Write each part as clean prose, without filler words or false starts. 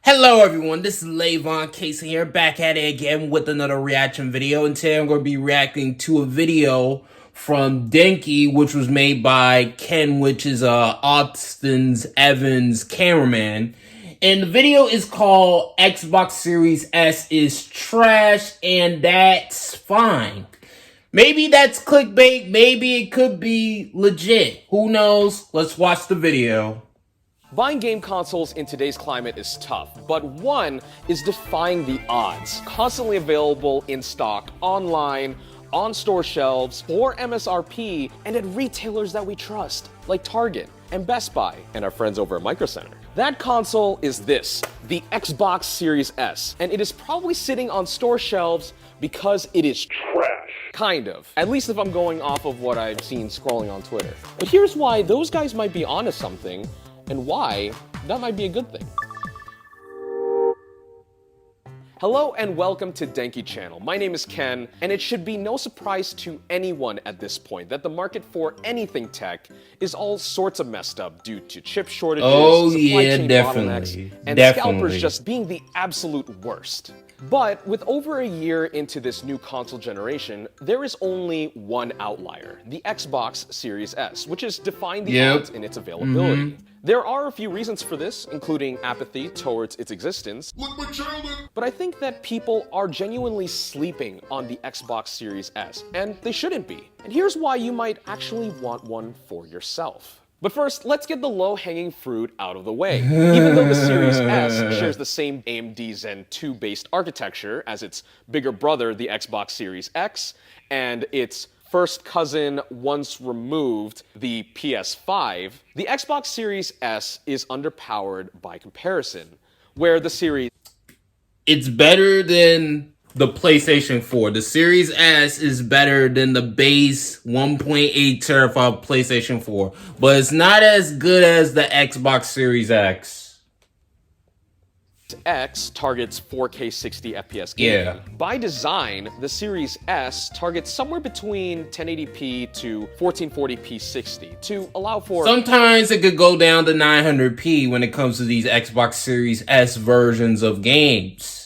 Hello everyone, this is Lavon Cason here, back at it again with another reaction video, and today I'm going to be reacting to a video from Denki, which was made by Ken, which is Austin Evans' cameraman, and the video is called Xbox Series S is trash, and that's fine. Maybe that's clickbait, maybe it could be legit, who knows? Let's watch the video. Buying game consoles in today's climate is tough, but one is defying the odds. Constantly available in stock, online, on store shelves, for MSRP, and at retailers that we trust, like Target and Best Buy, and our friends over at Micro Center. That console is this, the Xbox Series S, and it is probably sitting on store shelves because it is trash. Kind of. At least if I'm going off of what I've seen scrolling on Twitter. But here's why those guys might be onto something, and why that might be a good thing. Hello and welcome to Denki channel. My name is Ken, and it should be no surprise to anyone at this point that the market for anything tech is all sorts of messed up due to chip shortages, supply chain bottlenecks, and scalpers just being the absolute worst. But with over a year into this new console generation, there is only one outlier, the Xbox Series S, which is defying the odds in its availability. There are a few reasons for this, including apathy towards its existence, but I think that people are genuinely sleeping on the Xbox Series S, and they shouldn't be. And here's why you might actually want one for yourself. But first, let's get the low-hanging fruit out of the way. Even though the Series S shares the same AMD Zen 2 based architecture as its bigger brother, the Xbox Series X, and its first cousin once removed, the PS5, the Xbox Series S is underpowered by comparison, where the Series... It's better than the PlayStation 4. The Series S is better than the base 1.8 terabyte PlayStation 4, but it's not as good as the Xbox Series X. X targets 4K 60 FPS gaming. By design, the Series S targets somewhere between 1080p to 1440p 60 to allow for... Sometimes it could go down to 900p when it comes to these Xbox Series S versions of games.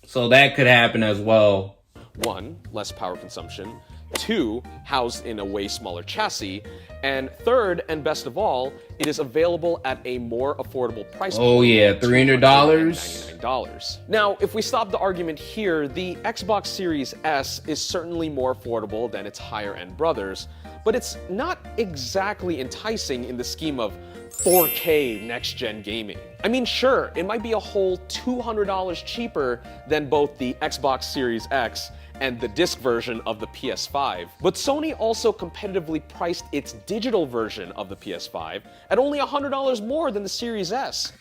So that could happen as well. 1, less power consumption. 2, housed in a way smaller chassis. And 3rd, and best of all, it is available at a more affordable price point. Oh yeah, $300? $99. Now, if we stop the argument here, the Xbox Series S is certainly more affordable than its higher-end brothers, but it's not exactly enticing in the scheme of 4K next-gen gaming. I mean, sure, it might be a whole $200 cheaper than both the Xbox Series X and the disc version of the PS5, but Sony also competitively priced its digital version of the PS5 at only $100 more than the Series S.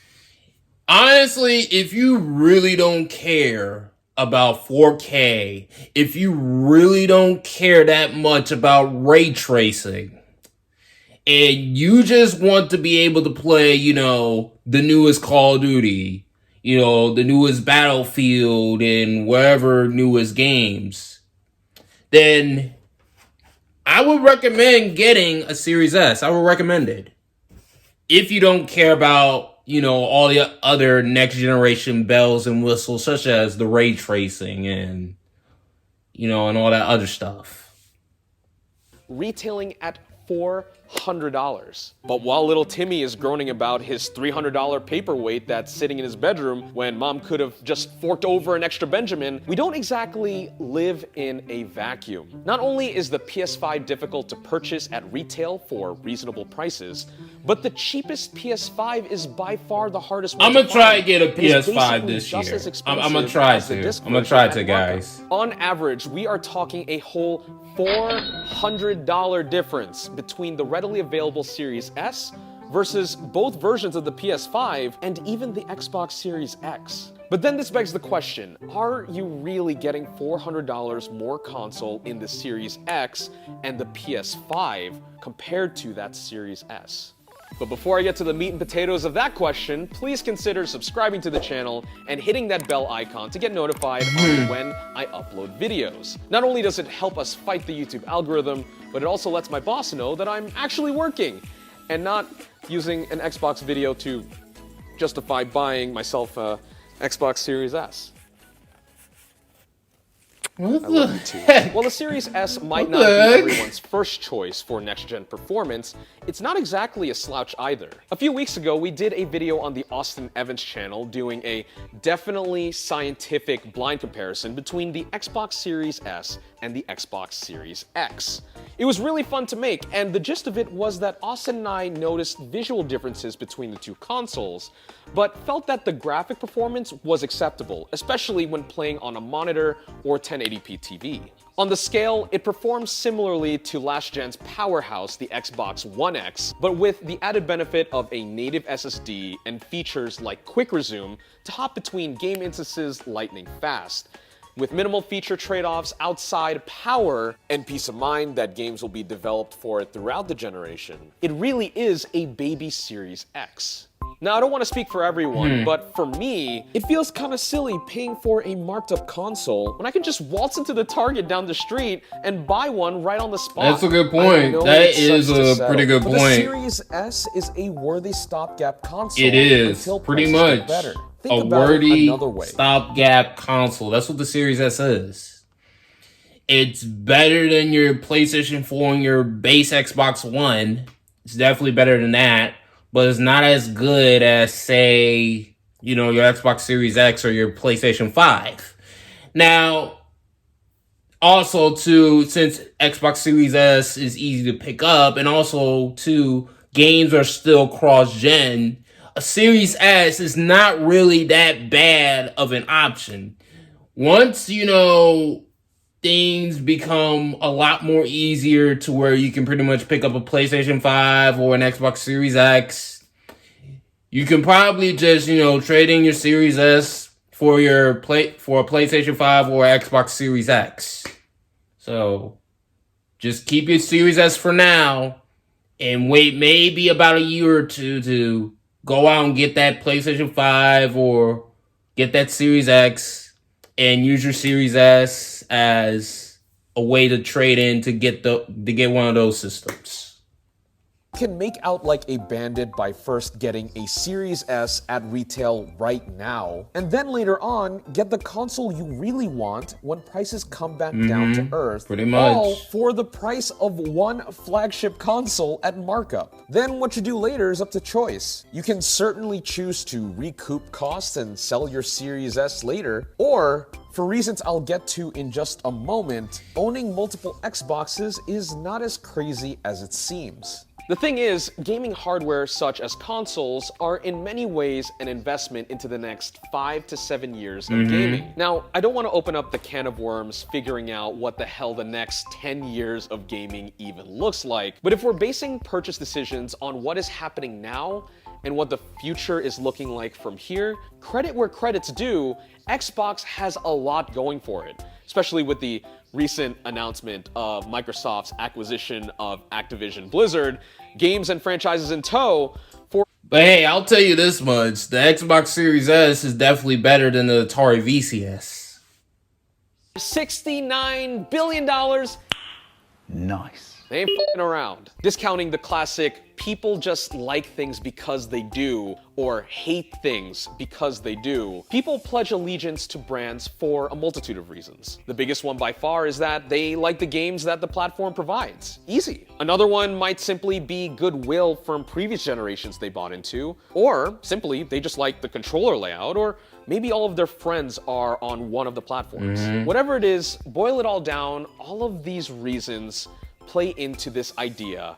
Honestly, if you really don't care about 4K, if you really don't care that much about ray tracing, and you just want to be able to play, you know, the newest Call of Duty, you know, the newest Battlefield and whatever newest games, then I would recommend getting a Series S. I would recommend it. If you don't care about, you know, all the other next generation bells and whistles, such as the ray tracing and, you know, and all that other stuff. Retailing at $400. But while little Timmy is groaning about his $300 paperweight that's sitting in his bedroom when mom could have just forked over an extra Benjamin, we don't exactly live in a vacuum. Not only is the PS5 difficult to purchase at retail for reasonable prices, but the cheapest PS5 is by far the hardest one I'm gonna try to get a PS5 this year. I'm gonna try to, guys. On average, we are talking a whole $400 difference between the readily available Series S versus both versions of the PS5 and even the Xbox Series X. But then this begs the question, are you really getting $400 more console in the Series X and the PS5 compared to that Series S? But before I get to the meat and potatoes of that question, please consider subscribing to the channel and hitting that bell icon to get notified on when I upload videos. Not only does it help us fight the YouTube algorithm, but it also lets my boss know that I'm actually working. and not using an Xbox video to justify buying myself a Xbox Series S. What I love you too. While the Series S might not be everyone's first choice for next-gen performance, it's not exactly a slouch either. A few weeks ago, we did a video on the Austin Evans channel doing a definitely scientific blind comparison between the Xbox Series S and the Xbox Series X. It was really fun to make, and the gist of it was that Austin and I noticed visual differences between the two consoles, but felt that the graphic performance was acceptable, especially when playing on a monitor or 1080p TV. On the scale, it performs similarly to last gen's powerhouse, the Xbox One X, but with the added benefit of a native SSD and features like Quick Resume to hop between game instances lightning fast. With minimal feature trade-offs outside power and peace of mind that games will be developed for it throughout the generation, it really is a baby Series X. Now, I don't want to speak for everyone, but for me, it feels kind of silly paying for a marked up console when I can just waltz into the Target down the street and buy one right on the spot. That's a good point. That is a pretty good point. The Series S is a worthy stopgap console. It is, until pretty prices get much. better. A Think about it worthy another way. stopgap console. That's what the Series S is. It's better than your PlayStation 4 and your base Xbox One. It's definitely better than that. But it's not as good as, say, your Xbox Series X or your PlayStation 5. Now, also, too, since Xbox Series S is easy to pick up, and also, too, games are still cross-gen, a Series S is not really that bad of an option. Once, things become a lot more easier to where you can pretty much pick up a PlayStation 5 or an Xbox Series X, you can probably just, trade in your Series S for a PlayStation 5 or Xbox Series X. So, just keep your Series S for now, and wait maybe about a year or two to go out and get that PlayStation 5 or get that Series X, and use your Series S as a way to trade in to get one of those systems. Can make out like a bandit by first getting a Series S at retail right now, and then later on get the console you really want when prices come back down to earth. Pretty much. All for the price of one flagship console at markup. Then what you do later is up to choice. You can certainly choose to recoup costs and sell your Series S later, or for reasons I'll get to in just a moment, owning multiple Xboxes is not as crazy as it seems. The thing is, gaming hardware such as consoles are in many ways an investment into the next 5 to 7 years of gaming. Now, I don't want to open up the can of worms figuring out what the hell the next 10 years of gaming even looks like, but if we're basing purchase decisions on what is happening now and what the future is looking like from here, credit where credit's due, Xbox has a lot going for it, especially with the recent announcement of Microsoft's acquisition of Activision Blizzard, games and franchises in tow. But hey, I'll tell you this much, the Xbox Series S is definitely better than the Atari VCS. $69 billion. Nice. They ain't f***ing around. Discounting the classic, people just like things because they do, or hate things because they do. People pledge allegiance to brands for a multitude of reasons. The biggest one by far is that they like the games that the platform provides. Easy. Another one might simply be goodwill from previous generations they bought into, or simply they just like the controller layout, or maybe all of their friends are on one of the platforms. Whatever it is, boil it all down, all of these reasons play into this idea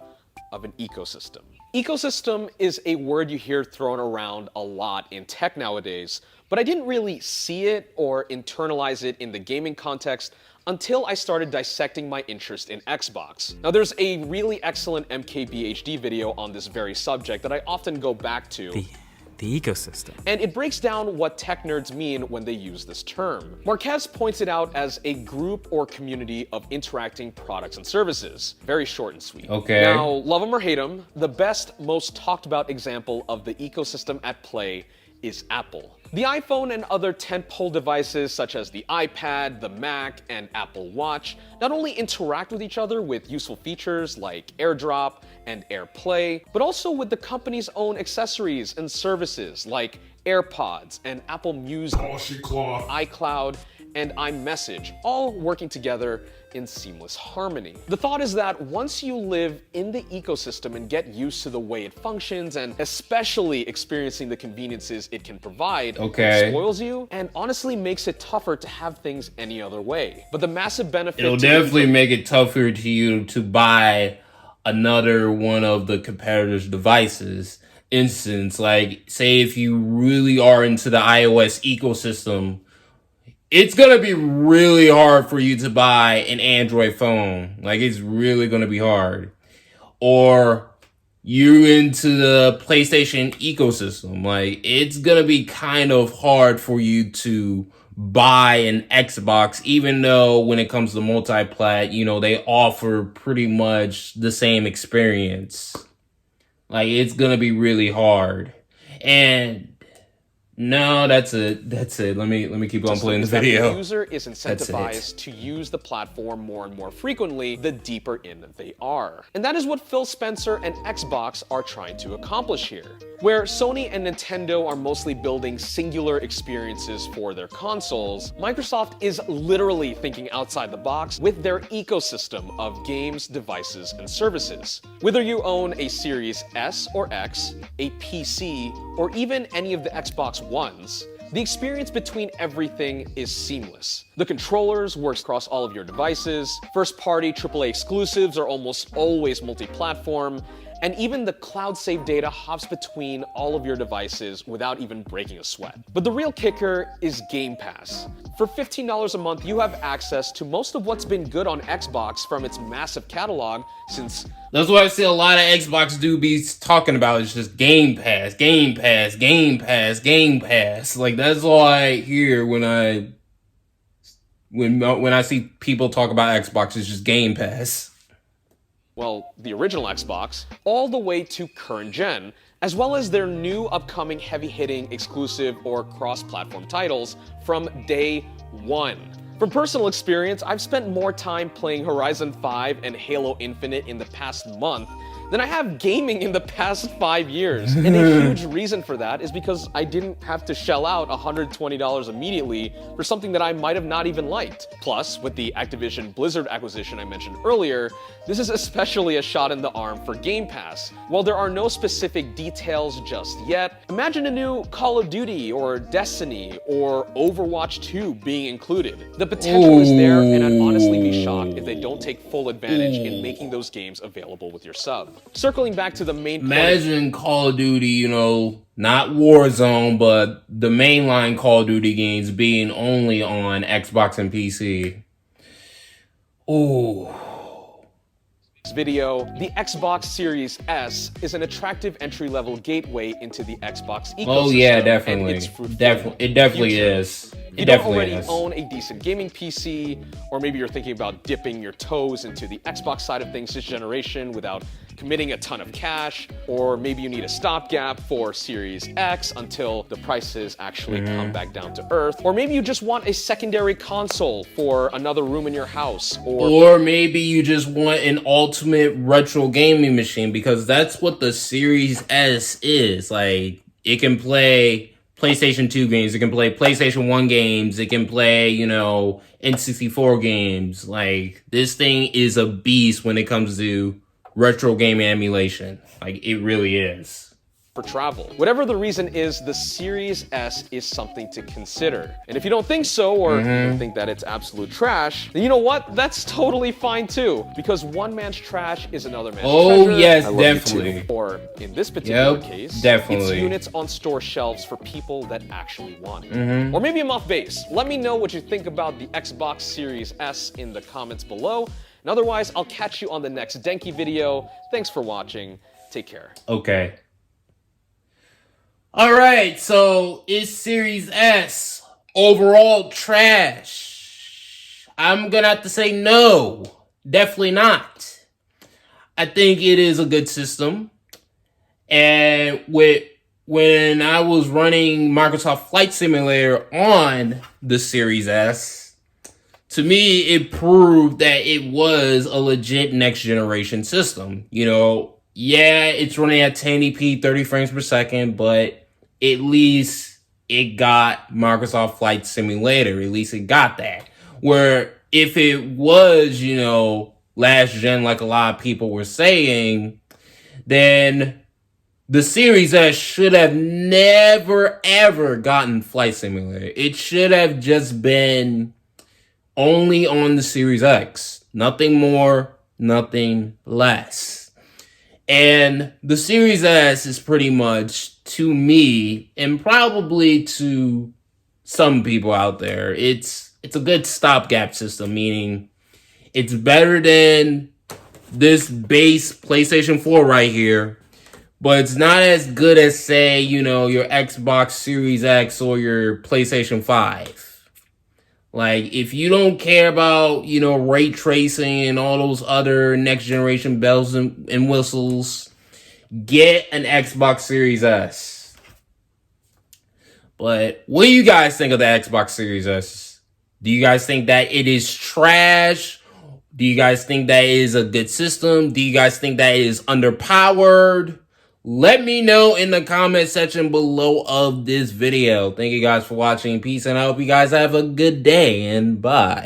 of an ecosystem. Ecosystem is a word you hear thrown around a lot in tech nowadays, but I didn't really see it or internalize it in the gaming context until I started dissecting my interest in Xbox. Now, there's a really excellent MKBHD video on this very subject that I often go back to. The ecosystem. And it breaks down what tech nerds mean when they use this term. Marquez points it out as a group or community of interacting products and services. Very short and sweet. Okay. Now, love them or hate them, the best, most talked about example of the ecosystem at play is Apple. The iPhone and other tentpole devices such as the iPad, the Mac, and Apple Watch not only interact with each other with useful features like AirDrop and AirPlay, but also with the company's own accessories and services like AirPods and Apple Music, iCloud, and iMessage, all working together in seamless harmony. The thought is that once you live in the ecosystem and get used to the way it functions, and especially experiencing the conveniences it can provide, it spoils you and honestly makes it tougher to have things any other way. But the massive benefit— it'll definitely make it tougher to you to buy another one of the competitor's devices. Instance, like, say if you really are into the iOS ecosystem, it's going to be really hard for you to buy an Android phone. Like, it's really going to be hard. Or you into the PlayStation ecosystem. Like, it's going to be kind of hard for you to buy an Xbox, even though when it comes to multi-plat, you know, they offer pretty much the same experience. Like, it's going to be really hard. And no, that's it. Let me keep on playing the video. The user is incentivized to use the platform more and more frequently the deeper in they are. And that is what Phil Spencer and Xbox are trying to accomplish here. Where Sony and Nintendo are mostly building singular experiences for their consoles, Microsoft is literally thinking outside the box with their ecosystem of games, devices, and services. Whether you own a Series S or X, a PC, or even any of the Xbox Ones, the experience between everything is seamless. The controllers work across all of your devices, first-party AAA exclusives are almost always multi-platform, and even the cloud save data hops between all of your devices without even breaking a sweat. But the real kicker is Game Pass. For $15 a month, you have access to most of what's been good on Xbox from its massive catalog since— that's what I see a lot of Xbox doobies talking about. It's just Game Pass, Game Pass, Game Pass, Game Pass. Like, that's all I hear when I see people talk about Xbox. It's just Game Pass. Well, the original Xbox, all the way to current gen, as well as their new upcoming heavy-hitting exclusive or cross-platform titles from day one. From personal experience, I've spent more time playing Horizon 5 and Halo Infinite in the past month than I have gaming in the past 5 years. And a huge reason for that is because I didn't have to shell out $120 immediately for something that I might have not even liked. Plus, with the Activision Blizzard acquisition I mentioned earlier, this is especially a shot in the arm for Game Pass. While there are no specific details just yet, imagine a new Call of Duty or Destiny or Overwatch 2 being included. The potential is there, and I'd honestly be shocked if they don't take full advantage in making those games available with your sub. Circling back to the main point— imagine Call of Duty, you know, not Warzone, but the mainline Call of Duty games being only on Xbox and PC. Ooh. Video, the Xbox Series S is an attractive entry-level gateway into the Xbox ecosystem. Oh yeah, definitely. It definitely is. If you don't already own a decent gaming PC, or maybe you're thinking about dipping your toes into the Xbox side of things this generation without committing a ton of cash, or maybe you need a stopgap for Series X until the prices actually come back down to earth, or maybe you just want a secondary console for another room in your house, or maybe you just want an ultimate retro gaming machine, because that's what the Series S is. Like, it can play PlayStation 2 games, it can play PlayStation 1 games, it can play, you know, N64 games. Like, this thing is a beast when it comes to retro gaming emulation. Like, it really is. For travel. Whatever the reason is, the Series S is something to consider. And if you don't think so, or you think that it's absolute trash, then you know what? That's totally fine too. Because one man's trash is another man's treasure. Oh yes, definitely. Or in this particular case, definitely. It's units on store shelves for people that actually want it. Or maybe I'm off base. Let me know what you think about the Xbox Series S in the comments below. And otherwise, I'll catch you on the next Denki video. Thanks for watching. Take care. Okay. Alright, so is Series S overall trash? I'm gonna have to say no. Definitely not. I think it is a good system. And with when I was running Microsoft Flight Simulator on the Series S, to me, it proved that it was a legit next generation system. You know, yeah, it's running at 1080p, 30 frames per second, but at least it got Microsoft Flight Simulator. At least it got that. Where if it was, you know, last gen, like a lot of people were saying, then the Series S should have never, ever gotten Flight Simulator. It should have just been only on the Series X. Nothing more, nothing less. And the Series S is pretty much, to me, and probably to some people out there, it's a good stopgap system, meaning it's better than this base PlayStation 4 right here, but it's not as good as, say, you know, your Xbox Series X or your PlayStation 5. Like, if you don't care about, you know, ray tracing and all those other next generation bells and whistles, get an Xbox Series S. But what do you guys think of the Xbox Series S? Do you guys think that it is trash? Do you guys think that it is a good system? Do you guys think that it is underpowered? Let me know in the comment section below of this video. Thank you guys for watching. Peace, and I hope you guys have a good day, and bye.